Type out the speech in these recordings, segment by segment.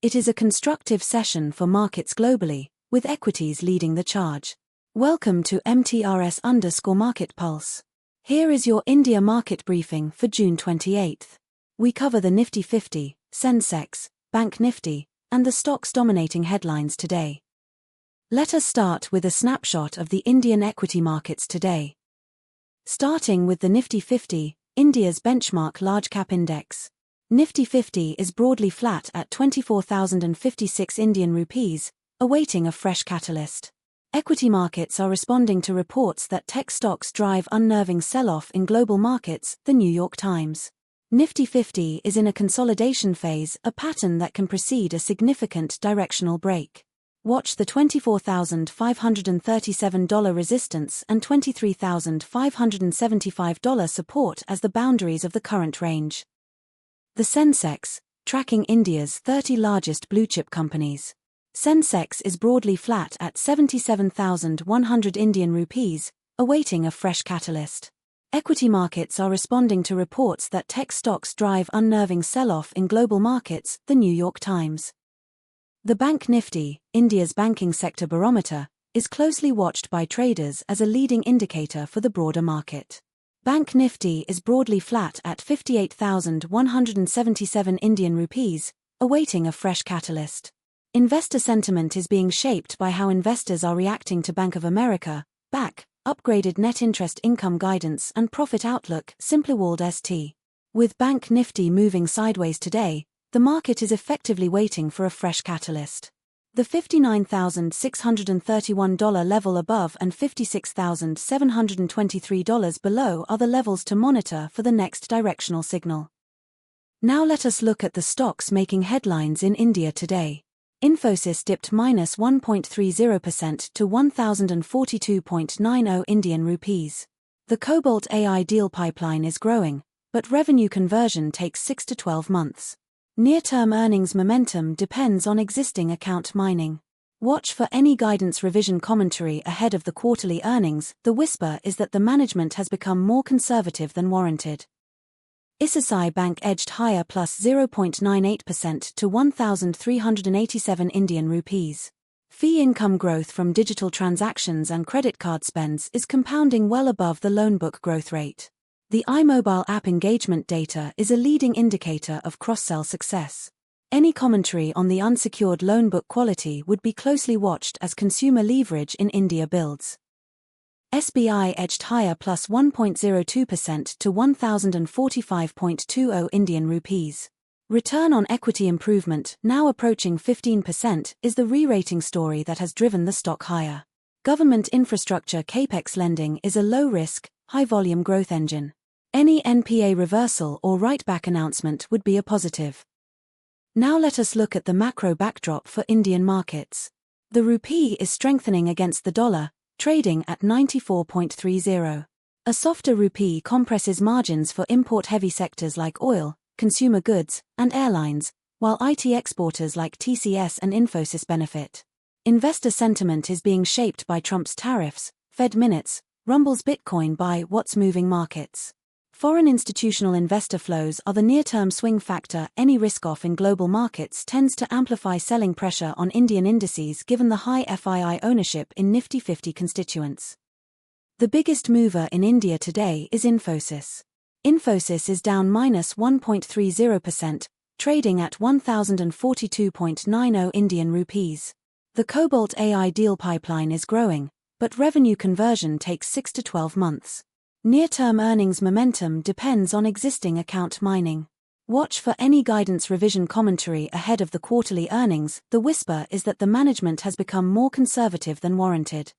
It is a constructive session for markets globally, with equities leading the charge. Welcome to MTRS_Market Pulse. Here is your India market briefing for June 28th. We cover the Nifty 50, Sensex, Bank Nifty, and the stocks dominating headlines today. Let us start with a snapshot of the Indian equity markets today. Starting with the Nifty 50, India's benchmark large-cap index. Nifty 50 is broadly flat at 24,056 Indian rupees, awaiting a fresh catalyst. Equity markets are responding to reports that tech stocks drive unnerving sell-off in global markets, The New York Times. Nifty 50 is in a consolidation phase, a pattern that can precede a significant directional break. Watch the $24,537 resistance and $23,575 support as the boundaries of the current range. The Sensex, tracking India's 30 largest blue-chip companies. Sensex is broadly flat at 77,100 Indian rupees, awaiting a fresh catalyst. Equity markets are responding to reports that tech stocks drive unnerving sell-off in global markets, The New York Times. The Bank Nifty, India's banking sector barometer, is closely watched by traders as a leading indicator for the broader market. Bank Nifty is broadly flat at 58,177 Indian rupees, awaiting a fresh catalyst. Investor sentiment is being shaped by how investors are reacting to Bank of America, BAC, upgraded net interest income guidance and profit outlook, Simpliwald St. With Bank Nifty moving sideways today, the market is effectively waiting for a fresh catalyst. The $59,631 level above and $56,723 below are the levels to monitor for the next directional signal. Now let us look at the stocks making headlines in India today. Infosys dipped -1.30% to 1,042.90 Indian rupees. The Cobalt AI deal pipeline is growing, but revenue conversion takes 6 to 12 months. Near-term earnings momentum depends on existing account mining. Watch for any guidance revision commentary ahead of the quarterly earnings. The whisper is that the management has become more conservative than warranted. ICICI Bank edged higher +0.98% to 1,387 Indian rupees. Fee income growth from digital transactions and credit card spends is compounding well above the loan book growth rate. The iMobile app engagement data is a leading indicator of cross-sell success. Any commentary on the unsecured loan book quality would be closely watched as consumer leverage in India builds. SBI edged higher +1.02% to 1,045.20 Indian rupees. Return on equity improvement, now approaching 15%, is the re-rating story that has driven the stock higher. Government infrastructure capex lending is a low-risk, high-volume growth engine. Any NPA reversal or write-back announcement would be a positive. Now let us look at the macro backdrop for Indian markets. The rupee is strengthening against the dollar, trading at 94.30. A softer rupee compresses margins for import-heavy sectors like oil, consumer goods, and airlines, while IT exporters like TCS and Infosys benefit. Investor sentiment is being shaped by Trump's tariffs, Fed minutes, Rumble's Bitcoin buy, what's moving markets. Foreign institutional investor flows are the near-term swing factor. Any risk-off in global markets tends to amplify selling pressure on Indian indices given the high FII ownership in Nifty 50 constituents. The biggest mover in India today is Infosys. Infosys is down -1.30%, trading at 1,042.90 Indian rupees. The Cobalt AI deal pipeline is growing, but revenue conversion takes 6 to 12 months. Near-term earnings momentum depends on existing account mining. Watch for any guidance revision commentary ahead of the quarterly earnings. The whisper is that the management has become more conservative than warranted.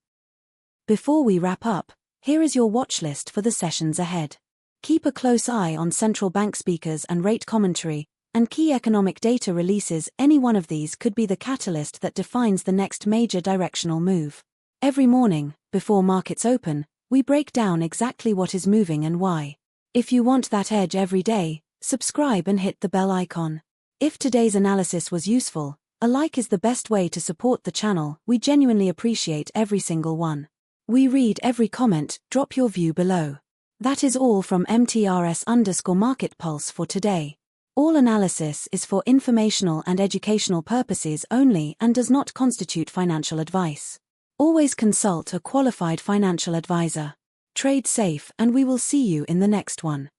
Before we wrap up, here is your watch list for the sessions ahead. Keep a close eye on central bank speakers and rate commentary, and key economic data releases. Any one of these could be the catalyst that defines the next major directional move. Every morning, before markets open, we break down exactly what is moving and why. If you want that edge every day, subscribe and hit the bell icon. If today's analysis was useful, a like is the best way to support the channel. We genuinely appreciate every single one. We read every comment. Drop your view below. That is all from MTRS_Market Pulse for today. All analysis is for informational and educational purposes only and does not constitute financial advice. Always consult a qualified financial advisor. Trade safe, and we will see you in the next one.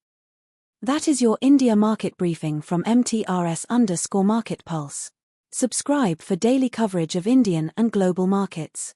That is your India market briefing from MTRS_Market Pulse. Subscribe for daily coverage of Indian and global markets.